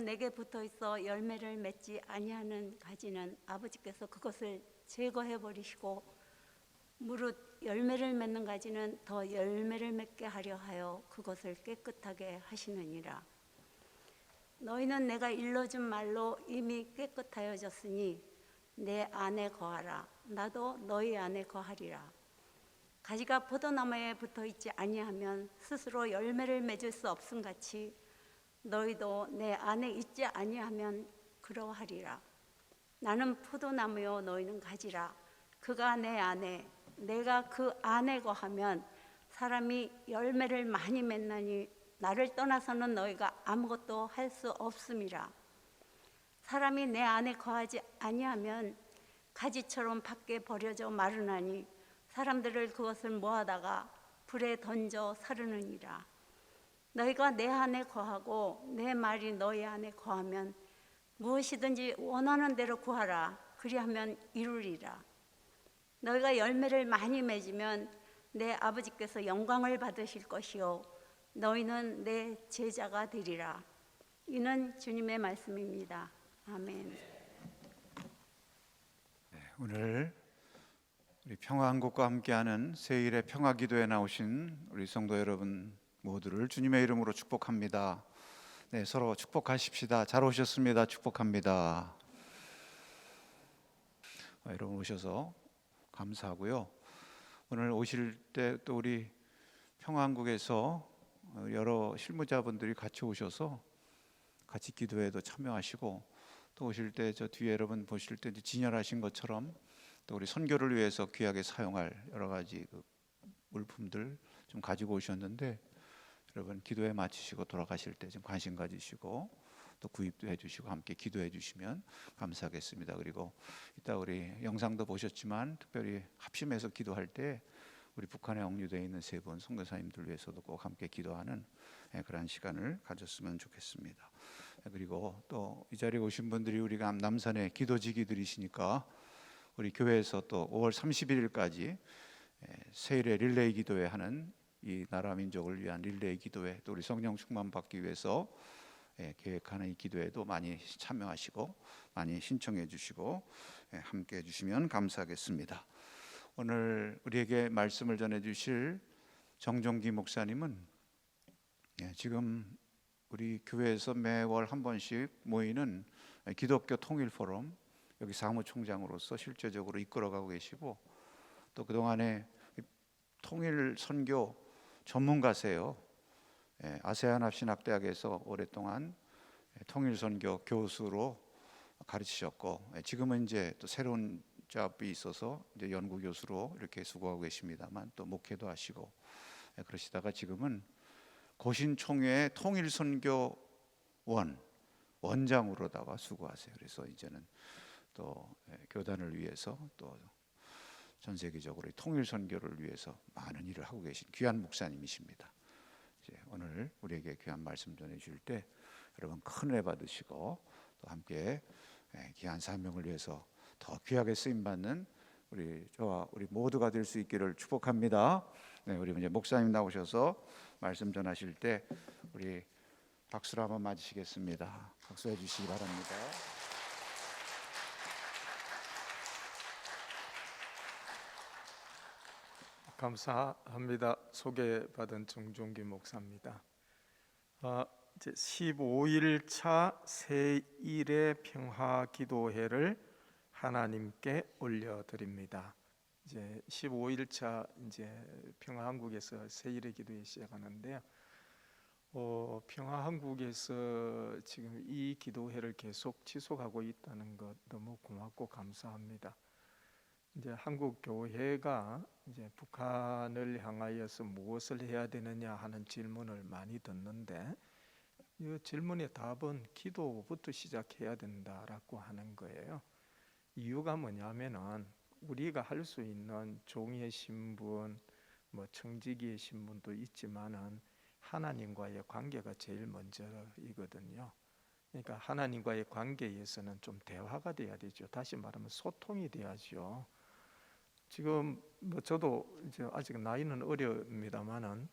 내게 붙어 있어 열매를 맺지 아니하는 가지는 아버지께서 그것을 제거해 버리시고 무릇 열매를 맺는 가지는 더 열매를 맺게 하려 하여 그것을 깨끗하게 하시느니라. 너희는 내가 일러준 말로 이미 깨끗하여졌으니 내 안에 거하라. 나도 너희 안에 거하리라. 가지가 포도나무에 붙어 있지 아니하면 스스로 열매를 맺을 수 없음같이 너희도 내 안에 있지 아니하면 그러하리라. 나는 포도나무요 너희는 가지라. 그가 내 안에 내가 그 안에 거하면 사람이 열매를 많이 맺나니 나를 떠나서는 너희가 아무것도 할 수 없음이라. 사람이 내 안에 거하지 아니하면 가지처럼 밖에 버려져 마르나니 사람들을 그것을 모아다가 불에 던져 사르느니라. 너희가 내 안에 거하고 내 말이 너희 안에 거하면 무엇이든지 원하는 대로 구하라. 그리하면 이루리라. 너희가 열매를 많이 맺으면 내 아버지께서 영광을 받으실 것이요 너희는 내 제자가 되리라. 이는 주님의 말씀입니다. 아멘. 오늘 우리 평화한국과 함께하는 새일의 평화기도에 나오신 우리 성도 여러분 모두를 주님의 이름으로 축복합니다. 네, 서로 축복하십시다. 잘 오셨습니다. 축복합니다. 여러분 오셔서 감사하고요. 오늘 오실 때 또 우리 평화한국에서 여러 실무자분들이 같이 오셔서 같이 기도회도 참여하시고 또 오실 때 저 뒤에 여러분 보실 때 진열하신 것처럼 또 우리 선교를 위해서 귀하게 사용할 여러 가지 그 물품들 좀 가지고 오셨는데 여러분 기도회 마치시고 돌아가실 때 좀 관심 가지시고 또 구입도 해주시고 함께 기도해 주시면 감사하겠습니다. 그리고 이따 우리 영상도 보셨지만 특별히 합심해서 기도할 때 우리 북한에 억류되어 있는 세 분 선교사님들 위해서도 꼭 함께 기도하는 그런 시간을 가졌으면 좋겠습니다. 그리고 또 이 자리에 오신 분들이 우리가 남산에 기도지기들이시니까 우리 교회에서 또 5월 31일까지 세일의 릴레이 기도회 하는 이 나라 민족을 위한 릴레이 기도회 또 우리 성령 충만 받기 위해서 계획하는 이 기도회도 많이 참여하시고 많이 신청해 주시고 함께 해 주시면 감사하겠습니다. 오늘 우리에게 말씀을 전해 주실 정종기 목사님은 지금 우리 교회에서 매월 한 번씩 모이는 기독교 통일 포럼 여기 사무총장으로서 실제적으로 이끌어가고 계시고 또 그동안에 통일 선교 전문가세요. 아세안 합신학대학에서 오랫동안 통일 선교 교수로 가르치셨고 지금은 이제 또 새로운 잡이 있어서 이제 연구 교수로 이렇게 수고하고 계십니다만 또 목회도 하시고 그러시다가 지금은 고신총회 통일 선교 원장으로다가 수고하세요. 그래서 이제는 또 교단을 위해서 또 전 세계적으로 통일 선교를 위해서 많은 일을 하고 계신 귀한 목사님이십니다. 이제 오늘 우리에게 귀한 말씀 전해 주실 때 여러분 큰 은혜 받으시고 또 함께 귀한 사명을 위해서 더 귀하게 쓰임 받는 저와 우리 모두가 될 수 있기를 축복합니다. 네, 우리 이제 목사님 나오셔서 말씀 전하실 때 우리 박수로 한번 맞으시겠습니다. 박수해 주시기 바랍니다. 감사합니다. 소개받은 정종기 목사입니다. 이제 15일차 새일의 평화기도회를 하나님께 올려드립니다. 이제 15일차 이제 평화한국에서 새일의 기도회 시작하는데요. 평화한국에서 지금 이 기도회를 계속 지속하고 있다는 것 너무 고맙고 감사합니다. 이제 한국 교회가 이제 북한을 향하여서 무엇을 해야 되느냐 하는 질문을 많이 듣는데 이 질문의 답은 기도부터 시작해야 된다라고 하는 거예요. 이유가 뭐냐면은 우리가 할 수 있는 종이의 신분, 청지기의 신분도 있지만은 하나님과의 관계가 제일 먼저이거든요. 그러니까 하나님과의 관계에서는 좀 대화가 돼야 되죠. 다시 말하면 소통이 돼야죠. 지금 저도 이제 아직 나이는 어렵니다만은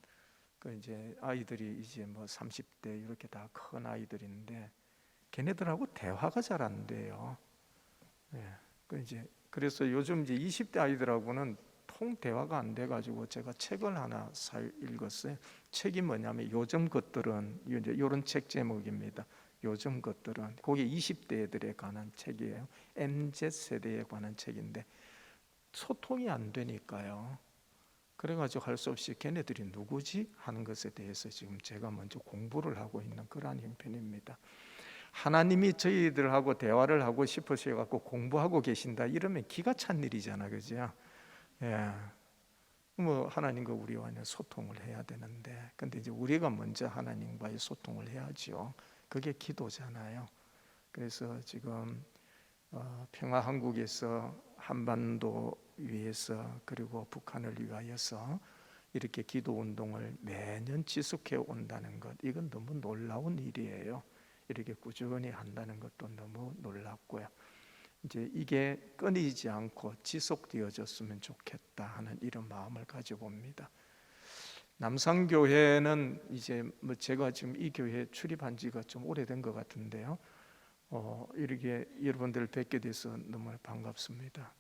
이제 아이들이 이제 30대 이렇게 다 큰 아이들인데 걔네들하고 대화가 잘 안 돼요. 그래서 요즘 이제 20대 아이들하고는 통 대화가 안 돼가지고 제가 책을 하나 읽었어요. 책이 뭐냐면 요즘 것들은, 이제 이런 책 제목입니다. 요즘 것들은. 그게 20대들에 관한 책이에요. MZ 세대에 관한 책인데 소통이 안 되니까요. 그래가지고 할 수 없이 걔네들이 누구지 하는 것에 대해서 지금 제가 먼저 공부를 하고 있는 그러한 형편입니다. 하나님이 저희들하고 대화를 하고 싶으셔 갖고 공부하고 계신다 이러면 기가 찬 일이잖아, 그죠? 뭐 하나님과 우리와 소통을 해야 되는데, 근데 이제 우리가 먼저 하나님과의 소통을 해야죠. 그게 기도잖아요. 그래서 지금 평화한국에서 한반도 위해서 그리고 북한을 위하여서 이렇게 기도 운동을 매년 지속해 온다는 것, 이건 너무 놀라운 일이에요. 이렇게 꾸준히 한다는 것도 너무 놀랍고요. 이제 이게 끊이지 않고 지속되어졌으면 좋겠다 하는 이런 마음을 가져봅니다. 남산교회는 이제 뭐 제가 지금 이 교회에 출입한 지가 좀 오래된 것 같은데요. 이렇게 여러분들을 뵙게 돼서 너무 반갑습니다.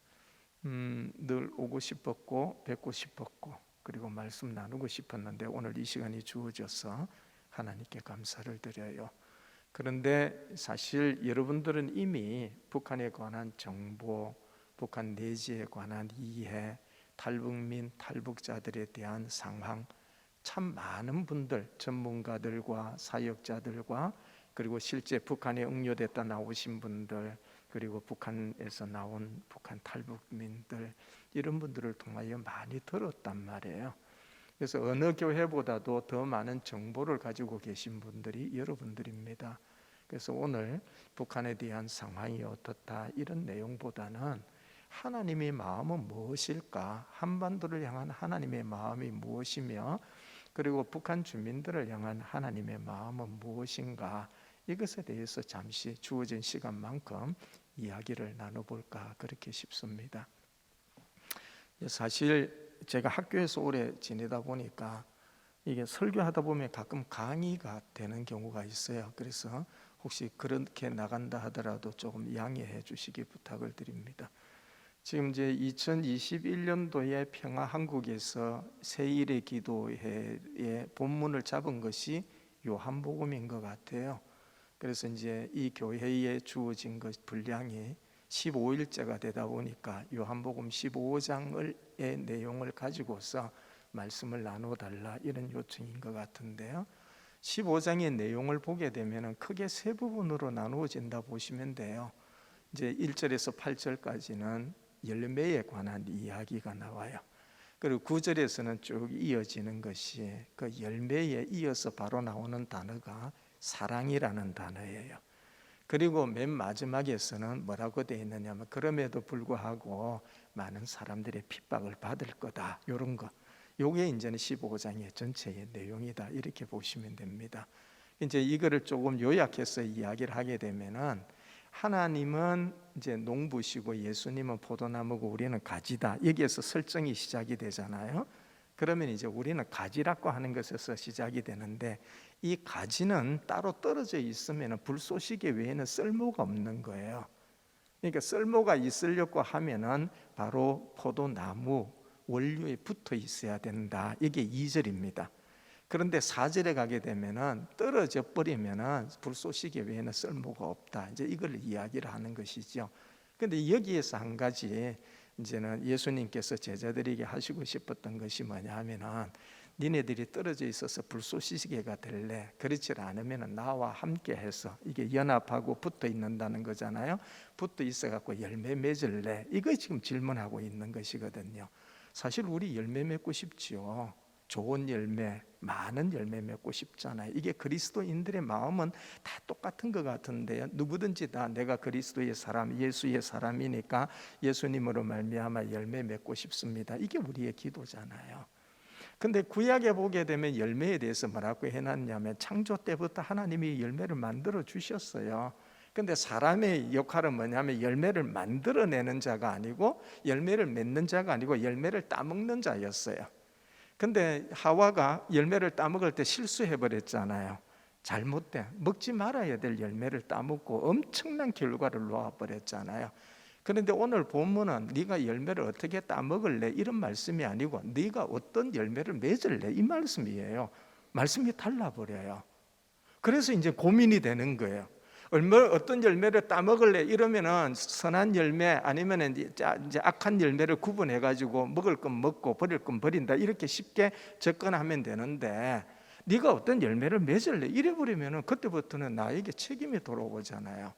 늘 오고 싶었고 뵙고 싶었고 그리고 말씀 나누고 싶었는데 오늘 이 시간이 주어져서 하나님께 감사를 드려요. 그런데 사실 여러분들은 이미 북한에 관한 정보, 북한 내지에 관한 이해, 탈북민, 탈북자들에 대한 상황, 참 많은 분들, 전문가들과 사역자들과 그리고 실제 북한에 응료됐다 나오신 분들, 그리고 북한에서 나온 북한 탈북민들, 이런 분들을 통하여 많이 들었단 말이에요. 그래서 어느 교회보다도 더 많은 정보를 가지고 계신 분들이 여러분들입니다. 그래서 오늘 북한에 대한 상황이 어떻다 이런 내용보다는 하나님의 마음은 무엇일까, 한반도를 향한 하나님의 마음이 무엇이며 그리고 북한 주민들을 향한 하나님의 마음은 무엇인가, 이것에 대해서 잠시 주어진 시간만큼 이야기를 나눠볼까 그렇게 싶습니다. 사실 제가 학교에서 오래 지내다 보니까 이게 설교하다 보면 가끔 강의가 되는 경우가 있어요. 그래서 혹시 그렇게 나간다 하더라도 조금 양해해 주시기 부탁을 드립니다. 지금 이제 2021년도에 평화한국에서 세일의 기도회의 본문을 잡은 것이 요한복음인 것 같아요. 그래서 이제 이 교회에 주어진 것 분량이 15일째가 되다 보니까 요한복음 15장의 내용을 가지고서 말씀을 나눠달라 이런 요청인 것 같은데요. 15장의 내용을 보게 되면 크게 세 부분으로 나누어진다 보시면 돼요. 이제 1절에서 8절까지는 열매에 관한 이야기가 나와요. 그리고 9절에서는 쭉 이어지는 것이 그 열매에 이어서 바로 나오는 단어가 사랑이라는 단어예요. 그리고 맨 마지막에서는 뭐라고 되어 있느냐면 그럼에도 불구하고 많은 사람들의 핍박을 받을 거다, 이런 거. 요게 이제는 15장의 전체의 내용이다 이렇게 보시면 됩니다. 이제 이거를 조금 요약해서 이야기를 하게 되면은 하나님은 이제 농부시고 예수님은 포도나무고 우리는 가지다, 여기에서 설정이 시작이 되잖아요. 그러면 이제 우리는 가지라고 하는 것에서 시작이 되는데 이 가지는 따로 떨어져 있으면 불쏘시개 외에는 쓸모가 없는 거예요. 그러니까 쓸모가 있으려고 하면은 바로 포도나무 원료에 붙어 있어야 된다. 이게 2절입니다. 그런데 4절에 가게 되면은 떨어져 버리면은 불쏘시개 외에는 쓸모가 없다. 이제 이걸 이야기를 하는 것이죠. 그런데 여기에서 한 가지 이제는 예수님께서 제자들에게 하시고 싶었던 것이 뭐냐 하면은 니네들이 떨어져 있어서 불쏘시개가 될래? 그렇지 않으면 나와 함께 해서 이게 연합하고 붙어 있는다는 거잖아요. 붙어 있어 갖고 열매 맺을래? 이거 지금 질문하고 있는 것이거든요. 사실 우리 열매 맺고 싶지요. 좋은 열매, 많은 열매 맺고 싶잖아요. 이게 그리스도인들의 마음은 다 똑같은 것 같은데요. 누구든지 다 내가 그리스도의 사람, 예수의 사람이니까 예수님으로 말미암아 열매 맺고 싶습니다. 이게 우리의 기도잖아요. 근데 구약에 보게 되면 열매에 대해서 뭐라고 해놨냐면 창조 때부터 하나님이 열매를 만들어 주셨어요. 근데 사람의 역할은 뭐냐면 열매를 만들어내는 자가 아니고 열매를 맺는 자가 아니고 열매를 따먹는 자였어요. 근데 하와가 열매를 따먹을 때 실수해버렸잖아요. 잘못된 먹지 말아야 될 열매를 따먹고 엄청난 결과를 놓아버렸잖아요. 그런데 오늘 본문은 네가 열매를 어떻게 따먹을래 이런 말씀이 아니고 네가 어떤 열매를 맺을래 이 말씀이에요. 말씀이 달라버려요. 그래서 이제 고민이 되는 거예요. 어떤 열매를 따먹을래 이러면은 선한 열매 아니면 이제 악한 열매를 구분해 가지고 먹을 건 먹고 버릴 건 버린다 이렇게 쉽게 접근하면 되는데 네가 어떤 열매를 맺을래 이래 버리면은 그때부터는 나에게 책임이 돌아오잖아요.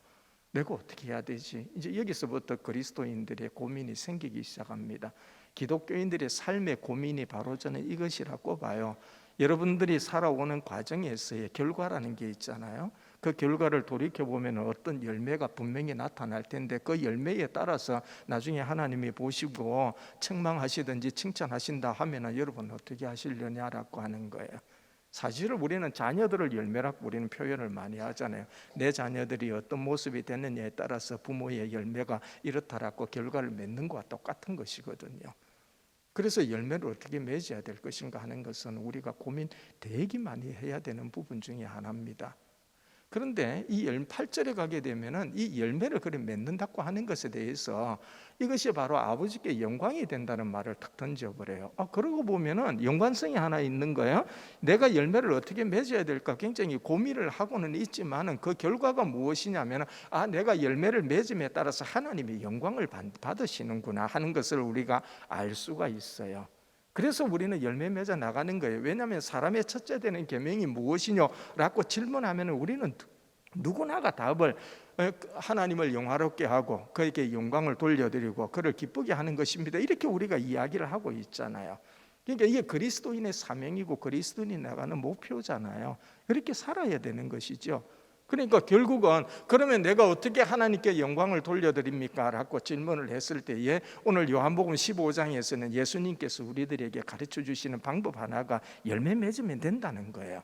내가 어떻게 해야 되지? 이제 여기서부터 그리스도인들의 고민이 생기기 시작합니다. 기독교인들의 삶의 고민이 바로 저는 이것이라고 봐요. 여러분들이 살아오는 과정에서의 결과라는 게 있잖아요. 그 결과를 돌이켜보면 어떤 열매가 분명히 나타날 텐데 그 열매에 따라서 나중에 하나님이 보시고 책망하시든지 칭찬하신다 하면 여러분 어떻게 하시려냐라고 하는 거예요. 사실 우리는 자녀들을 열매라고 우리는 표현을 많이 하잖아요. 내 자녀들이 어떤 모습이 되느냐에 따라서 부모의 열매가 이렇다라고 결과를 맺는 것과 똑같은 것이거든요. 그래서 열매를 어떻게 맺어야 될 것인가 하는 것은 우리가 고민 되게 많이 해야 되는 부분 중에 하나입니다. 그런데 이 8절에 가게 되면은 이 열매를 그래 맺는다고 하는 것에 대해서 이것이 바로 아버지께 영광이 된다는 말을 탁 던져버려요. 그러고 보면은 연관성이 하나 있는 거예요. 내가 열매를 어떻게 맺어야 될까 굉장히 고민을 하고는 있지만은 그 결과가 무엇이냐면은 내가 열매를 맺음에 따라서 하나님이 영광을 받으시는구나 하는 것을 우리가 알 수가 있어요. 그래서 우리는 열매 맺어 나가는 거예요. 왜냐하면 사람의 첫째 되는 계명이 무엇이냐라고 질문하면 우리는 누구나가 답을 하나님을 영화롭게 하고 그에게 영광을 돌려드리고 그를 기쁘게 하는 것입니다. 이렇게 우리가 이야기를 하고 있잖아요. 그러니까 이게 그리스도인의 사명이고 그리스도인이 나가는 목표잖아요. 이렇게 살아야 되는 것이죠. 그러니까 결국은 그러면 내가 어떻게 하나님께 영광을 돌려드립니까? 라고 질문을 했을 때에 오늘 요한복음 15장에서는 예수님께서 우리들에게 가르쳐 주시는 방법 하나가 열매 맺으면 된다는 거예요.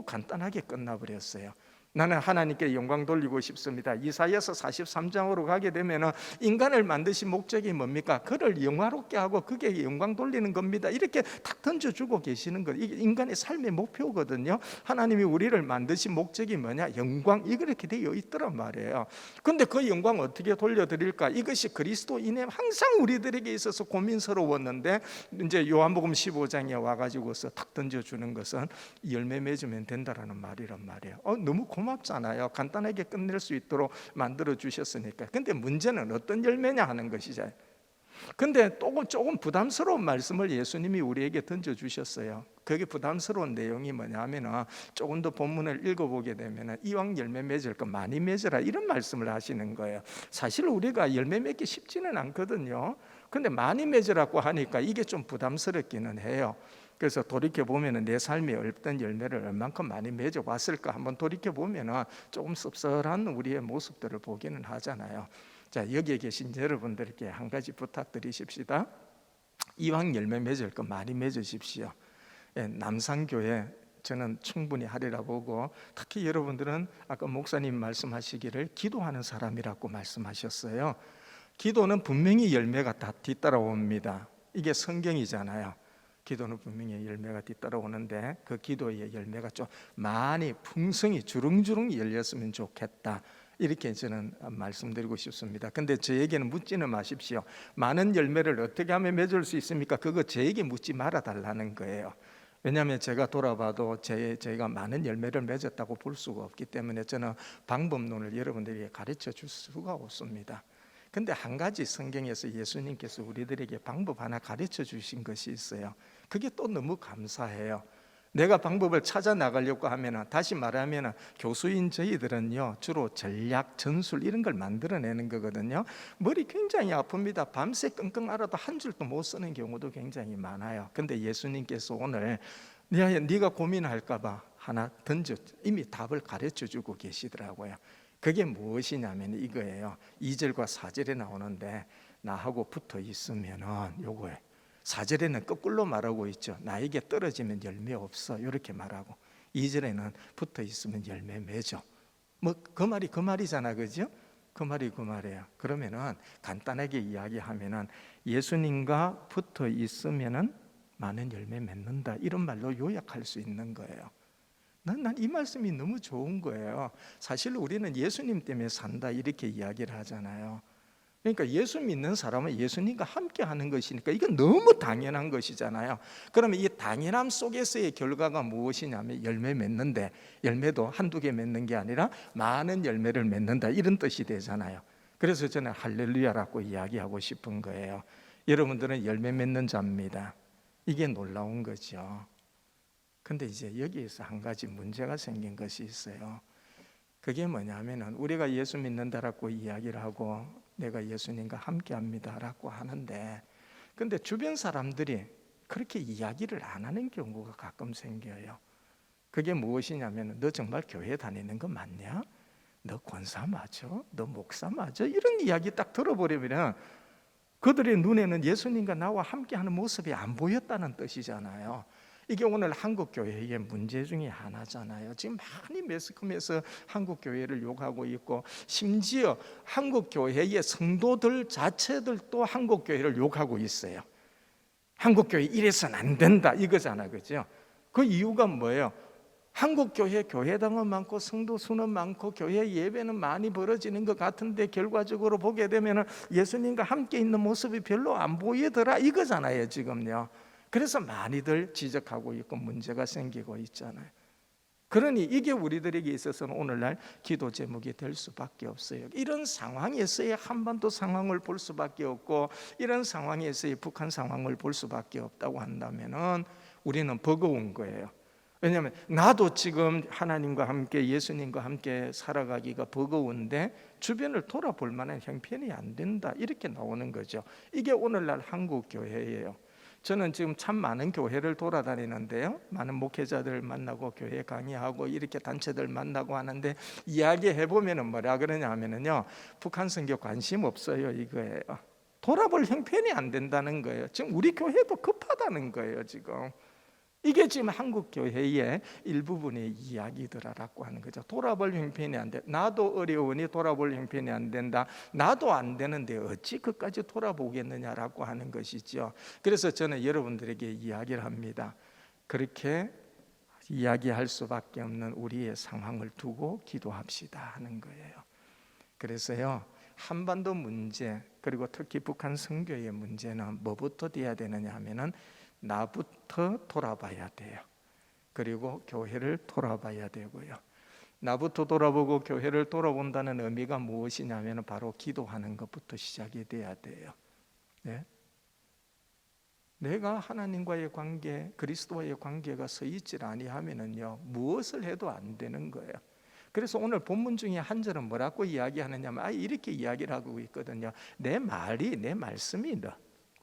간단하게 끝나버렸어요. 나는 하나님께 영광 돌리고 싶습니다. 이사야서 43장으로 가게 되면 인간을 만드신 목적이 뭡니까? 그를 영화롭게 하고 그게 영광 돌리는 겁니다. 이렇게 탁 던져주고 계시는 것. 이게 인간의 삶의 목표거든요. 하나님이 우리를 만드신 목적이 뭐냐? 영광. 이렇게 되어 있더란 말이에요. 그런데 그 영광 어떻게 돌려드릴까? 이것이 그리스도인의 항상 우리들에게 있어서 고민스러웠는데 이제 요한복음 15장에 와가지고서 탁 던져주는 것은 열매 맺으면 된다라는 말이란 말이에요. 너무 고맙잖아요. 간단하게 끝낼 수 있도록 만들어 주셨으니까. 근데 문제는 어떤 열매냐 하는 것이죠. 근데 또 조금 부담스러운 말씀을 예수님이 우리에게 던져 주셨어요. 그게 부담스러운 내용이 뭐냐면은 조금 더 본문을 읽어보게 되면은 이왕 열매 맺을 거 많이 맺으라 이런 말씀을 하시는 거예요. 사실 우리가 열매 맺기 쉽지는 않거든요. 근데 많이 맺으라고 하니까 이게 좀 부담스럽기는 해요. 그래서 돌이켜보면 내 삶에 어떤 열매를 얼만큼 많이 맺어봤을까 한번 돌이켜보면 조금 씁쓸한 우리의 모습들을 보기는 하잖아요. 자, 여기에 계신 여러분들께 한 가지 부탁드리십시다. 이왕 열매 맺을 거 많이 맺으십시오. 남산교회 저는 충분히 하리라 보고, 특히 여러분들은 아까 목사님 말씀하시기를 기도하는 사람이라고 말씀하셨어요. 기도는 분명히 열매가 다 뒤따라옵니다. 이게 성경이잖아요. 기도는 분명히 열매가 뒤따라오는데 그 기도의 열매가 좀 많이 풍성히 주릉주릉 열렸으면 좋겠다. 이렇게 저는 말씀드리고 싶습니다. 근데 저에게는 묻지는 마십시오. 많은 열매를 어떻게 하면 맺을 수 있습니까? 그거 저에게 묻지 말아 달라는 거예요. 왜냐하면 제가 돌아봐도 저희가 많은 열매를 맺었다고 볼 수가 없기 때문에 저는 방법론을 여러분들에게 가르쳐 줄 수가 없습니다. 근데 한 가지 성경에서 예수님께서 우리들에게 방법 하나 가르쳐 주신 것이 있어요. 그게 또 너무 감사해요. 내가 방법을 찾아 나가려고 하면, 다시 말하면 교수인 저희들은요 주로 전략, 전술 이런 걸 만들어내는 거거든요. 머리 굉장히 아픕니다. 밤새 끙끙 앓아도 한 줄도 못 쓰는 경우도 굉장히 많아요. 근데 예수님께서 오늘 네가 고민할까 봐 하나 던져 이미 답을 가르쳐 주고 계시더라고요. 그게 무엇이냐면 이거예요. 2절과 4절에 나오는데 나하고 붙어 있으면은 요거예요. 4절에는 거꾸로 말하고 있죠. 나에게 떨어지면 열매 없어 이렇게 말하고, 2절에는 붙어 있으면 열매 맺어. 그 말이 그 말이잖아, 그죠? 그 말이 그 말이에요. 그러면은 간단하게 이야기하면은 예수님과 붙어 있으면은 많은 열매 맺는다 이런 말로 요약할 수 있는 거예요. 난 이 말씀이 너무 좋은 거예요. 사실 우리는 예수님 때문에 산다 이렇게 이야기를 하잖아요. 그러니까 예수 믿는 사람은 예수님과 함께 하는 것이니까 이건 너무 당연한 것이잖아요. 그러면 이 당연함 속에서의 결과가 무엇이냐면 열매 맺는데, 열매도 한두 개 맺는 게 아니라 많은 열매를 맺는다 이런 뜻이 되잖아요. 그래서 저는 할렐루야라고 이야기하고 싶은 거예요. 여러분들은 열매 맺는 자입니다. 이게 놀라운 거죠. 근데 이제 여기에서 한 가지 문제가 생긴 것이 있어요. 그게 뭐냐면은 우리가 예수 믿는다라고 이야기를 하고 내가 예수님과 함께합니다라고 하는데, 근데 주변 사람들이 그렇게 이야기를 안 하는 경우가 가끔 생겨요. 그게 무엇이냐면 너 정말 교회 다니는 거 맞냐? 너 권사 맞아? 너 목사 맞아? 이런 이야기 딱 들어버리면 그들의 눈에는 예수님과 나와 함께하는 모습이 안 보였다는 뜻이잖아요. 이게 오늘 한국 교회의 문제 중에 하나잖아요. 지금 많이 매스컴에서 한국 교회를 욕하고 있고, 심지어 한국 교회의 성도들 자체들도 한국 교회를 욕하고 있어요. 한국 교회 이래서는 안 된다 이거잖아, 그죠? 그 이유가 뭐예요? 한국 교회 교회당은 많고 성도 수는 많고 교회 예배는 많이 벌어지는 것 같은데 결과적으로 보게 되면 예수님과 함께 있는 모습이 별로 안 보이더라 이거잖아요, 지금요. 그래서 많이들 지적하고 있고 문제가 생기고 있잖아요. 그러니 이게 우리들에게 있어서는 오늘날 기도 제목이 될 수밖에 없어요. 이런 상황에서의 한반도 상황을 볼 수밖에 없고, 이런 상황에서의 북한 상황을 볼 수밖에 없다고 한다면은 우리는 버거운 거예요. 왜냐하면 나도 지금 하나님과 함께 예수님과 함께 살아가기가 버거운데 주변을 돌아볼 만한 형편이 안 된다 이렇게 나오는 거죠. 이게 오늘날 한국 교회예요. 저는 지금 참 많은 교회를 돌아다니는데요, 많은 목회자들 만나고 교회 강의하고 이렇게 단체들 만나고 하는데 이야기해 보면은 뭐라 그러냐 하면은요, 북한 선교 관심 없어요 이거예요. 돌아볼 형편이 안 된다는 거예요. 지금 우리 교회도 급하다는 거예요 지금. 이게 지금 한국 교회의 일부분의 이야기들이라고 하는 거죠. 돌아볼 형편이 안 돼. 나도 어려우니 돌아볼 형편이 안 된다. 나도 안 되는데 어찌 그까지 돌아보겠느냐라고 하는 것이죠. 그래서 저는 여러분들에게 이야기를 합니다. 그렇게 이야기할 수밖에 없는 우리의 상황을 두고 기도합시다 하는 거예요. 그래서요, 한반도 문제 그리고 특히 북한 선교의 문제는 뭐부터 돼야 되느냐 하면은 나부터 돌아봐야 돼요. 그리고 교회를 돌아봐야 되고요. 나부터 돌아보고 교회를 돌아본다는 의미가 무엇이냐면 바로 기도하는 것부터 시작이 돼야 돼요. 네? 내가 하나님과의 관계, 그리스도와의 관계가 서 있질 아니하면은요, 무엇을 해도 안 되는 거예요. 그래서 오늘 본문 중에 한 절은 뭐라고 이야기하느냐면 이렇게 이야기를 하고 있거든요. 내 말이, 내 말씀이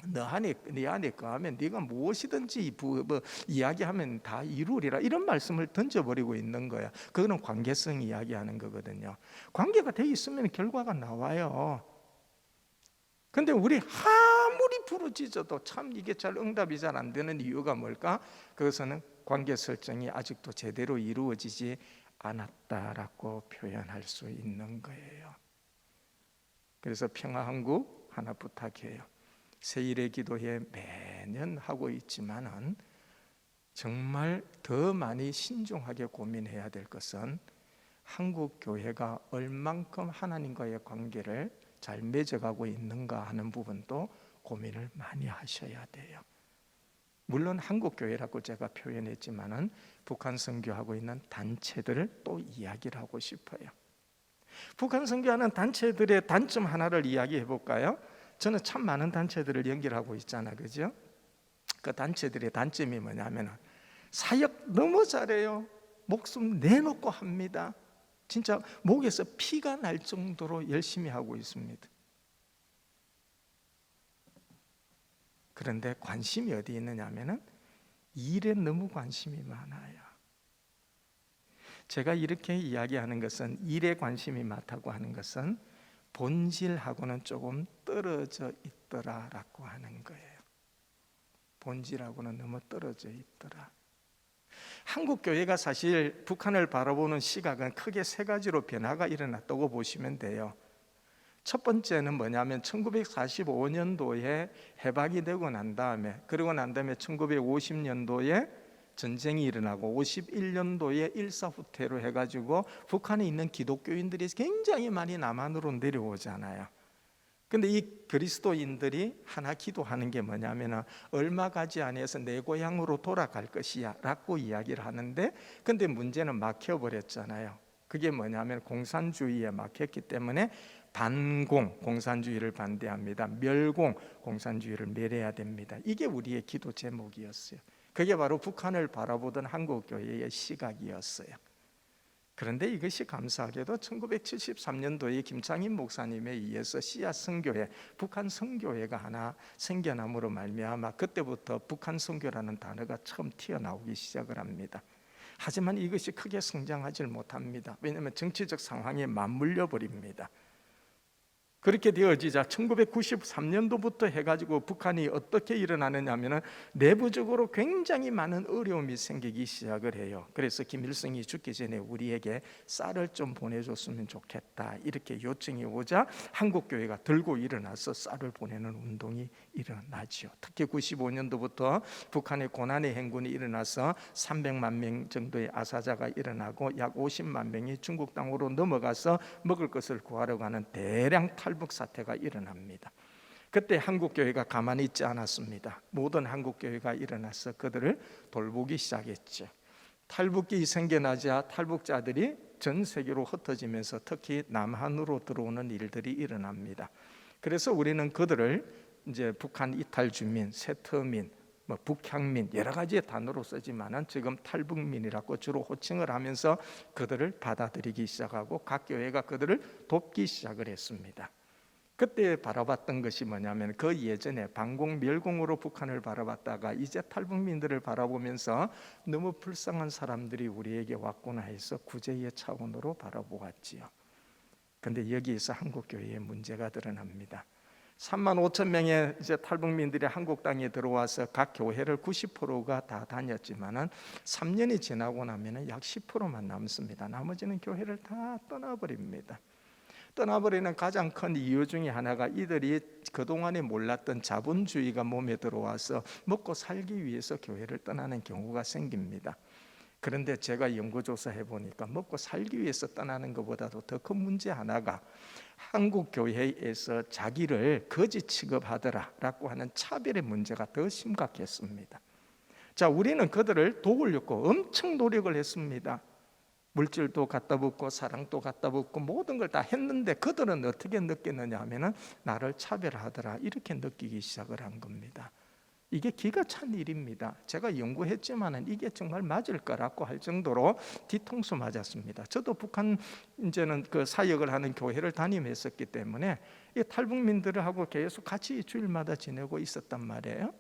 네 안에 거하면 네가 무엇이든지 이야기하면 다 이루리라 이런 말씀을 던져버리고 있는 거야. 그거는 관계성 이야기하는 거거든요. 관계가 돼 있으면 결과가 나와요. 근데 우리 아무리 부르짖어도 참 이게 잘 응답이 잘 안 되는 이유가 뭘까? 그것은 관계 설정이 아직도 제대로 이루어지지 않았다라고 표현할 수 있는 거예요. 그래서 평화한국 하나 부탁해요. 새일의 기도회 매년 하고 있지만은 정말 더 많이 신중하게 고민해야 될 것은 한국 교회가 얼만큼 하나님과의 관계를 잘 맺어가고 있는가 하는 부분도 고민을 많이 하셔야 돼요. 물론 한국 교회라고 제가 표현했지만은 북한 선교하고 있는 단체들을 또 이야기를 하고 싶어요. 북한 선교하는 단체들의 단점 하나를 이야기해 볼까요? 저는 참 많은 단체들을 연결하고 있잖아, 그죠? 그 단체들의 단점이 뭐냐면 사역 너무 잘해요. 목숨 내놓고 합니다. 진짜 목에서 피가 날 정도로 열심히 하고 있습니다. 그런데 관심이 어디 있느냐 하면은 일에 너무 관심이 많아요. 제가 이렇게 이야기하는 것은 일에 관심이 많다고 하는 것은 본질하고는 조금 떨어져 있더라라고 하는 거예요. 본질하고는 너무 떨어져 있더라. 한국 교회가 사실 북한을 바라보는 시각은 크게 세 가지로 변화가 일어났다고 보시면 돼요. 첫 번째는 뭐냐면 1945년도에 해방이 되고 난 다음에, 그러고 난 다음에 1950년도에 전쟁이 일어나고 51년도에 일사후퇴로 해가지고 북한에 있는 기독교인들이 굉장히 많이 남한으로 내려오잖아요. 근데 이 그리스도인들이 하나 기도하는 게 뭐냐면 얼마 가지 안에서 내 고향으로 돌아갈 것이야 라고 이야기를 하는데, 근데 문제는 막혀버렸잖아요. 그게 뭐냐면 공산주의에 막혔기 때문에 반공, 공산주의를 반대합니다. 멸공, 공산주의를 멸해야 됩니다. 이게 우리의 기도 제목이었어요. 그게 바로 북한을 바라보던 한국교회의 시각이었어요. 그런데 이것이 감사하게도 1973년도에 김창인 목사님에 의해서 씨앗 선교회, 북한 선교회가 하나 생겨남으로 말미암아 그때부터 북한 선교라는 단어가 처음 튀어나오기 시작을 합니다. 하지만 이것이 크게 성장하지 못합니다. 왜냐하면 정치적 상황에 맞물려 버립니다. 그렇게 되어지자 1993년도부터 해가지고 북한이 어떻게 일어나느냐 하면 내부적으로 굉장히 많은 어려움이 생기기 시작을 해요. 그래서 김일성이 죽기 전에 우리에게 쌀을 좀 보내줬으면 좋겠다 이렇게 요청이 오자 한국교회가 들고 일어나서 쌀을 보내는 운동이 일어나죠. 특히 95년도부터 북한의 고난의 행군이 일어나서 300만 명 정도의 아사자가 일어나고 약 50만 명이 중국 땅으로 넘어가서 먹을 것을 구하러 가는 대량 탈북 사태가 일어납니다. 그때 한국교회가 가만히 있지 않았습니다. 모든 한국교회가 일어나서 그들을 돌보기 시작했죠. 탈북기 생겨나자 탈북자들이 전 세계로 흩어지면서 특히 남한으로 들어오는 일들이 일어납니다. 그래서 우리는 그들을 이제 북한 이탈 주민, 세터민, 북향민 여러 가지의 단어로 쓰지만은 지금 탈북민이라고 주로 호칭을 하면서 그들을 받아들이기 시작하고 각 교회가 그들을 돕기 시작을 했습니다. 그때 바라봤던 것이 뭐냐면 그 예전에 반공 멸공으로 북한을 바라봤다가 이제 탈북민들을 바라보면서 너무 불쌍한 사람들이 우리에게 왔구나 해서 구제의 차원으로 바라보았지요. 그런데 여기에서 한국교회의 문제가 드러납니다. 3만 5천 명의 이제 탈북민들이 한국 땅에 들어와서 각 교회를 90%가 다 다녔지만은 3년이 지나고 나면은 약 10%만 남습니다. 나머지는 교회를 다 떠나버립니다. 떠나버리는 가장 큰 이유 중에 하나가 이들이 그동안에 몰랐던 자본주의가 몸에 들어와서 먹고 살기 위해서 교회를 떠나는 경우가 생깁니다. 그런데 제가 연구조사해 보니까 먹고 살기 위해서 떠나는 것보다도 더 큰 문제 하나가 한국 교회에서 자기를 거지 취급하더라라고 하는 차별의 문제가 더 심각했습니다. 자, 우리는 그들을 도우려고 엄청 노력을 했습니다. 물질도 갖다 붓고 사랑도 갖다 붓고 모든 걸 다 했는데 그들은 어떻게 느꼈느냐 하면은 나를 차별하더라 이렇게 느끼기 시작을 한 겁니다. 이게 기가 찬 일입니다. 제가 연구했지만은 이게 정말 맞을 거라고 할 정도로 뒤통수 맞았습니다. 저도 북한 이제는 그 사역을 하는 교회를 담임했었기 때문에 이 탈북민들하고 계속 같이 주일마다 지내고 있었단 말이에요.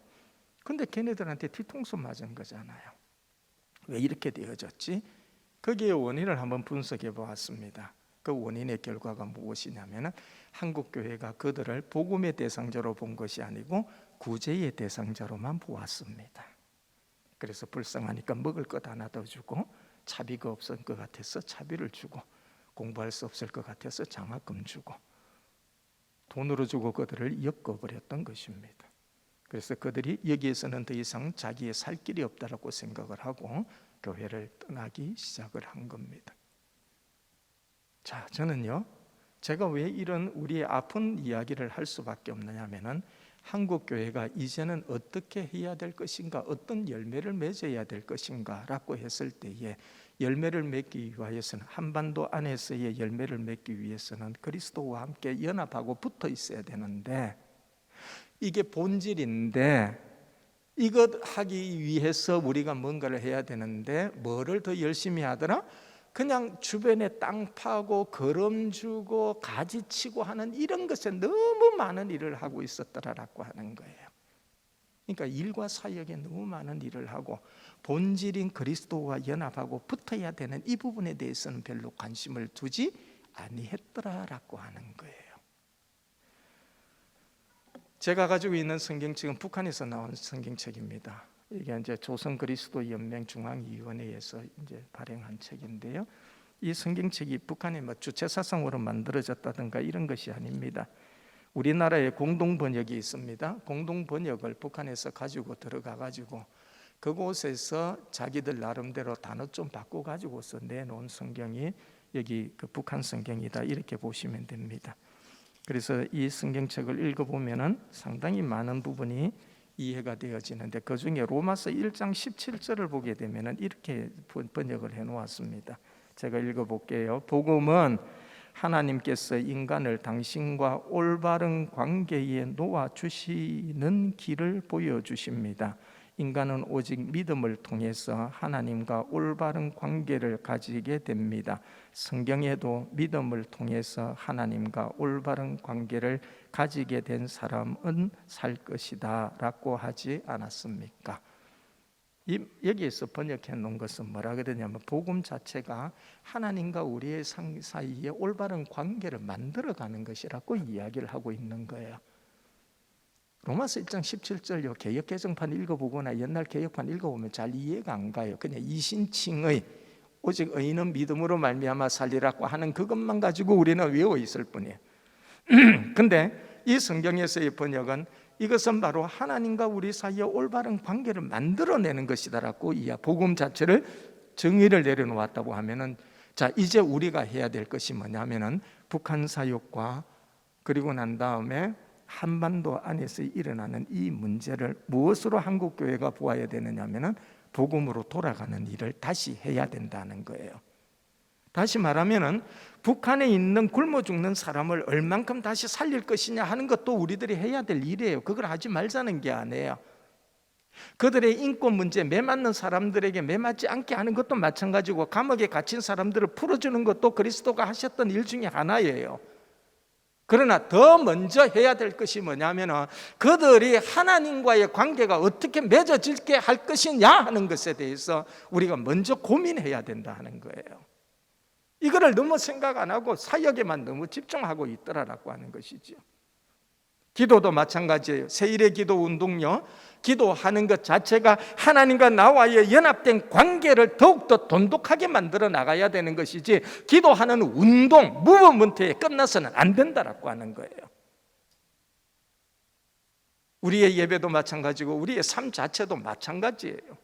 근데 걔네들한테 뒤통수 맞은 거잖아요. 왜 이렇게 되어졌지? 거기에 원인을 한번 분석해 보았습니다. 그 원인의 결과가 무엇이냐면 한국 교회가 그들을 복음의 대상자로 본 것이 아니고 구제의 대상자로만 보았습니다. 그래서 불쌍하니까 먹을 것 하나 더 주고, 차비가 없을 것 같아서 차비를 주고, 공부할 수 없을 것 같아서 장학금 주고, 돈으로 주고 그들을 엮어버렸던 것입니다. 그래서 그들이 여기에서는 더 이상 자기의 살 길이 없다라고 생각을 하고 교회를 떠나기 시작을 한 겁니다. 자, 저는요, 제가 왜 이런 우리의 아픈 이야기를 할 수밖에 없느냐 하면은 한국 교회가 이제는 어떻게 해야 될 것인가, 어떤 열매를 맺어야 될 것인가 라고 했을 때에 열매를 맺기 위해서는, 한반도 안에서의 열매를 맺기 위해서는 그리스도와 함께 연합하고 붙어 있어야 되는데, 이게 본질인데 이것 하기 위해서 우리가 뭔가를 해야 되는데 뭐를 더 열심히 하더라? 그냥 주변에 땅 파고 거름 주고 가지 치고 하는 이런 것에 너무 많은 일을 하고 있었더라라고 하는 거예요. 그러니까 일과 사역에 너무 많은 일을 하고 본질인 그리스도와 연합하고 붙어야 되는 이 부분에 대해서는 별로 관심을 두지 아니했더라라고 하는 거예요. 제가 가지고 있는 성경책은 북한에서 나온 성경책입니다. 이게 이제 조선 그리스도 연맹 중앙위원회에서 이제 발행한 책인데요. 이 성경책이 북한의 주체 사상으로 만들어졌다든가 이런 것이 아닙니다. 우리나라에 공동 번역이 있습니다. 공동 번역을 북한에서 가지고 들어가 가지고 그곳에서 자기들 나름대로 단어 좀 바꿔가지고서 내놓은 성경이 여기 그 북한 성경이다, 이렇게 보시면 됩니다. 그래서 이 성경책을 읽어보면은 상당히 많은 부분이 이해가 되어지는데, 그 중에 로마서 1장 17절을 보게 되면은 이렇게 번역을 해놓았습니다. 제가 읽어볼게요. 복음은 하나님께서 인간을 당신과 올바른 관계에 놓아주시는 길을 보여주십니다. 인간은 오직 믿음을 통해서 하나님과 올바른 관계를 가지게 됩니다. 성경에도 믿음을 통해서 하나님과 올바른 관계를 가지게 된 사람은 살 것이다 라고 하지 않았습니까? 여기에서 번역해 놓은 것은 뭐라 그러냐면, 복음 자체가 하나님과 우리의 사이에 올바른 관계를 만들어가는 것이라고 이야기를 하고 있는 거예요. 로마서 1장 17절요, 개역 개정판 읽어보거나 옛날 개역판 읽어보면 잘 이해가 안 가요. 그냥 이신칭의 오직 의인은 믿음으로 말미암아 살리라고 하는 그것만 가지고 우리는 외워 있을 뿐이에요. 근데 이 성경에서의 번역은 이것은 바로 하나님과 우리 사이에 올바른 관계를 만들어내는 것이다라고 복음 자체를 정의를 내려놓았다고 하면은, 자, 이제 우리가 해야 될 것이 뭐냐면은 북한 사역과 그리고 난 다음에 한반도 안에서 일어나는 이 문제를 무엇으로 한국 교회가 보아야 되느냐면은 복음으로 돌아가는 일을 다시 해야 된다는 거예요. 다시 말하면은 북한에 있는 굶어 죽는 사람을 얼만큼 다시 살릴 것이냐 하는 것도 우리들이 해야 될 일이에요. 그걸 하지 말자는 게 아니에요. 그들의 인권 문제, 매맞는 사람들에게 매맞지 않게 하는 것도 마찬가지고, 감옥에 갇힌 사람들을 풀어주는 것도 그리스도가 하셨던 일 중에 하나예요. 그러나 더 먼저 해야 될 것이 뭐냐면, 그들이 하나님과의 관계가 어떻게 맺어질게 할 것이냐 하는 것에 대해서 우리가 먼저 고민해야 된다 하는 거예요. 이거를 너무 생각 안 하고 사역에만 너무 집중하고 있더라라고 하는 것이죠. 기도도 마찬가지예요. 세일의 기도 운동요, 기도하는 것 자체가 하나님과 나와의 연합된 관계를 더욱더 돈독하게 만들어 나가야 되는 것이지, 기도하는 운동, 무브먼트에 끝나서는 안 된다라고 하는 거예요. 우리의 예배도 마찬가지고 우리의 삶 자체도 마찬가지예요.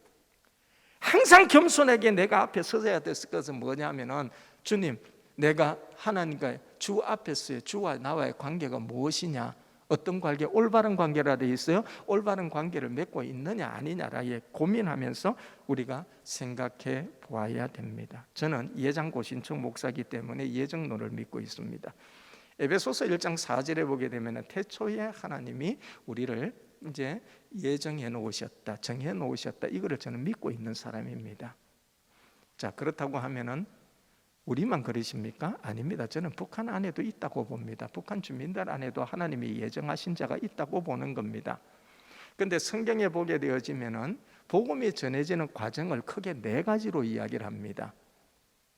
항상 겸손하게 내가 앞에 서야 될 것은 뭐냐면은, 주님, 내가 하나님과 주 앞에서의 주와 나와의 관계가 무엇이냐, 어떤 관계, 올바른 관계라 되어 있어요. 올바른 관계를 맺고 있느냐 아니냐라에 고민하면서 우리가 생각해 보아야 됩니다. 저는 예장고신청 목사이기 때문에 예정론을 믿고 있습니다. 에베소서 1장 4절에 보게 되면 태초에 하나님이 우리를 이제 예정해 놓으셨다, 정해 놓으셨다, 이거를 저는 믿고 있는 사람입니다. 자, 그렇다고 하면은 우리만 그러십니까? 아닙니다. 저는 북한 안에도 있다고 봅니다. 북한 주민들 안에도 하나님이 예정하신 자가 있다고 보는 겁니다. 그런데 성경에 보게 되어지면은 복음이 전해지는 과정을 크게 4가지로 이야기를 합니다.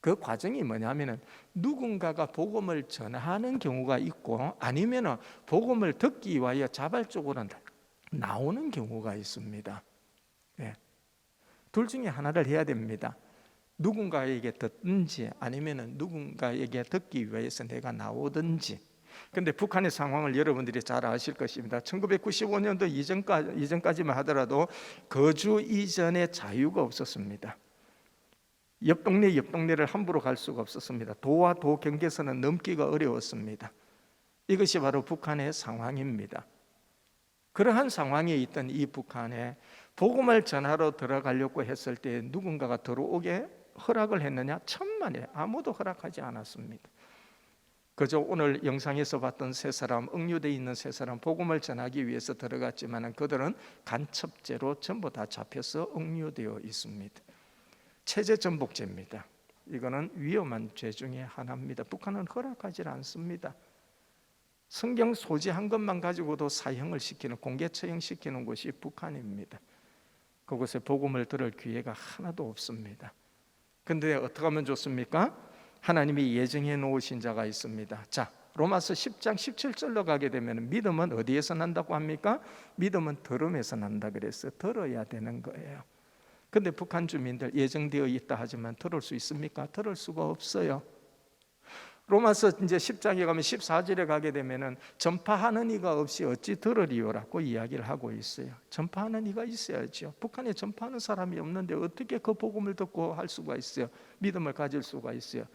그 과정이 뭐냐면은, 누군가가 복음을 전하는 경우가 있고, 아니면은 복음을 듣기 위하여 자발적으로 나오는 경우가 있습니다. 네. 둘 중에 하나를 해야 됩니다. 누군가에게 듣든지 아니면 누군가에게 듣기 위해서 내가 나오든지. 그런데 북한의 상황을 여러분들이 잘 아실 것입니다. 1995년도 이전까지만 하더라도 거주 이전에 자유가 없었습니다. 옆 동네를 함부로 갈 수가 없었습니다. 도와 도 경계선은 넘기가 어려웠습니다. 이것이 바로 북한의 상황입니다. 그러한 상황에 있던 이 북한에 복음을 전하러 들어가려고 했을 때 누군가가 들어오게 허락을 했느냐? 천만에 아무도 허락하지 않았습니다. 그저 오늘 영상에서 봤던 3사람, 억류되어 있는 3사람, 복음을 전하기 위해서 들어갔지만 그들은 간첩죄로 전부 다 잡혀서 억류되어 있습니다. 체제 전복죄입니다. 이거는 위험한 죄 중에 하나입니다. 북한은 허락하지 않습니다. 성경 소지한 것만 가지고도 사형을 시키는, 공개 처형시키는 곳이 북한입니다. 그곳에 복음을 들을 기회가 하나도 없습니다. 그런데 어떻게 하면 좋습니까? 하나님이 예정해 놓으신 자가 있습니다. 자, 로마서 10장 17절로 가게 되면 믿음은 어디에서 난다고 합니까? 믿음은 들음에서 난다 그랬어요. 들어야 되는 거예요. 그런데 북한 주민들 예정되어 있다 하지만 들을 수 있습니까? 들을 수가 없어요. 로마서 이제 10장에 가면 14절에 가게 되면은 전파하는 이가 없이 어찌 들으리요라고 이야기를 하고 있어요. 전파하는 이가 있어야죠. 북한에 전파하는 사람이 없는데 어떻게 그 복음을 듣고 할 수가 있어요? 믿음을 가질 수가 있어요.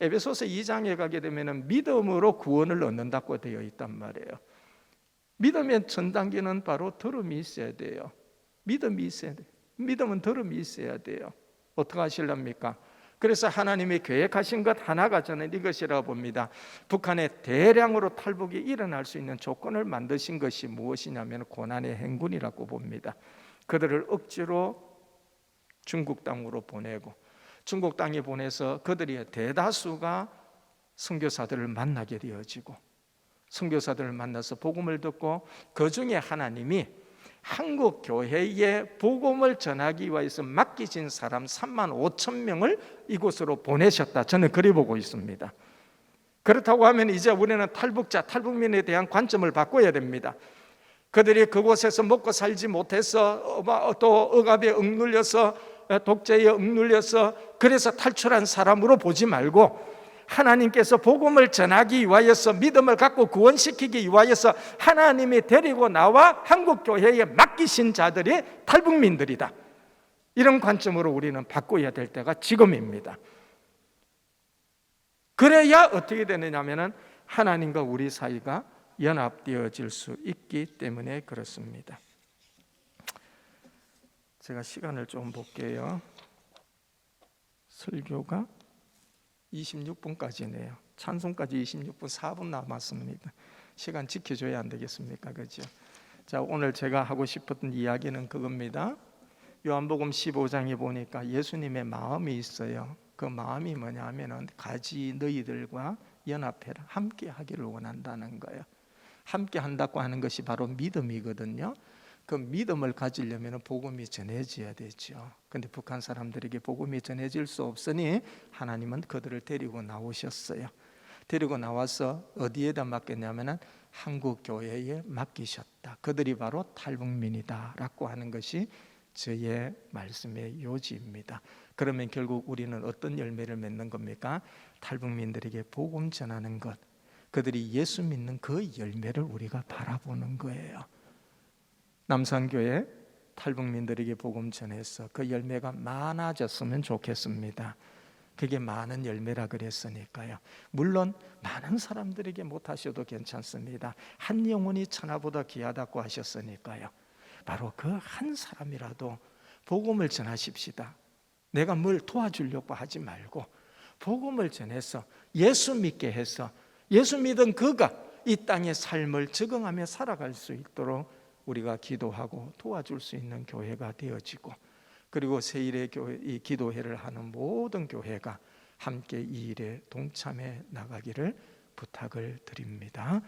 에베소서 2장에 가게 되면은 믿음으로 구원을 얻는다고 되어 있단 말이에요. 믿음의 전 단계는 바로 들음이 있어야 돼요. 믿음이 있어야 돼요. 믿음은 들음이 있어야 돼요. 어떻게 하시렵니까? 그래서 하나님이 계획하신 것 하나가 저는 이것이라고 봅니다. 북한에 대량으로 탈북이 일어날 수 있는 조건을 만드신 것이 무엇이냐면 고난의 행군이라고 봅니다. 그들을 억지로 중국 땅으로 보내고, 중국 땅에 보내서 그들의 대다수가 선교사들을 만나게 되어지고, 선교사들을 만나서 복음을 듣고, 그 중에 하나님이 한국 교회에 복음을 전하기 위해서 맡기신 사람 3만 5천 명을 이곳으로 보내셨다. 저는 그리 보고 있습니다. 그렇다고 하면 이제 우리는 탈북자, 탈북민에 대한 관점을 바꿔야 됩니다. 그들이 그곳에서 먹고 살지 못해서 또 억압에 억눌려서, 독재에 억눌려서 그래서 탈출한 사람으로 보지 말고, 하나님께서 복음을 전하기 위하여서 믿음을 갖고 구원시키기 위하여서 하나님이 데리고 나와 한국교회에 맡기신 자들이 탈북민들이다. 이런 관점으로 우리는 바꿔야 될 때가 지금입니다. 그래야 어떻게 되느냐면 하나님과 우리 사이가 연합되어질 수 있기 때문에 그렇습니다. 제가 시간을 좀 볼게요. 설교가 26분까지네요. 찬송까지 26분, 4분 남았습니다. 시간 지켜줘야 안 되겠습니까? 그죠? 자, 오늘 제가 하고 싶었던 이야기는 그겁니다. 요한복음 15장에 보니까 예수님의 마음이 있어요. 그 마음이 뭐냐면은 가지 너희들과 연합해라, 함께 하기를 원한다는 거예요. 함께 한다고 하는 것이 바로 믿음이거든요. 그 믿음을 가지려면 복음이 전해져야 되죠. 근데 북한 사람들에게 복음이 전해질 수 없으니 하나님은 그들을 데리고 나오셨어요. 데리고 나와서 어디에다 맡겼냐면 한국 교회에 맡기셨다. 그들이 바로 탈북민이다라고 하는 것이 저의 말씀의 요지입니다. 그러면 결국 우리는 어떤 열매를 맺는 겁니까? 탈북민들에게 복음 전하는 것, 그들이 예수 믿는 그 열매를 우리가 바라보는 거예요. 남산교회 탈북민들에게 복음 전해서 그 열매가 많아졌으면 좋겠습니다. 그게 많은 열매라 그랬으니까요. 물론 많은 사람들에게 못하셔도 괜찮습니다. 한 영혼이 천하보다 귀하다고 하셨으니까요. 바로 그 한 사람이라도 복음을 전하십시다. 내가 뭘 도와주려고 하지 말고 복음을 전해서 예수 믿게 해서 예수 믿은 그가 이 땅의 삶을 적응하며 살아갈 수 있도록 우리가 기도하고 도와줄 수 있는 교회가 되어지고, 그리고 새일의 교회, 이 기도회를 하는 모든 교회가 함께 이 일에 동참해 나가기를 부탁을 드립니다.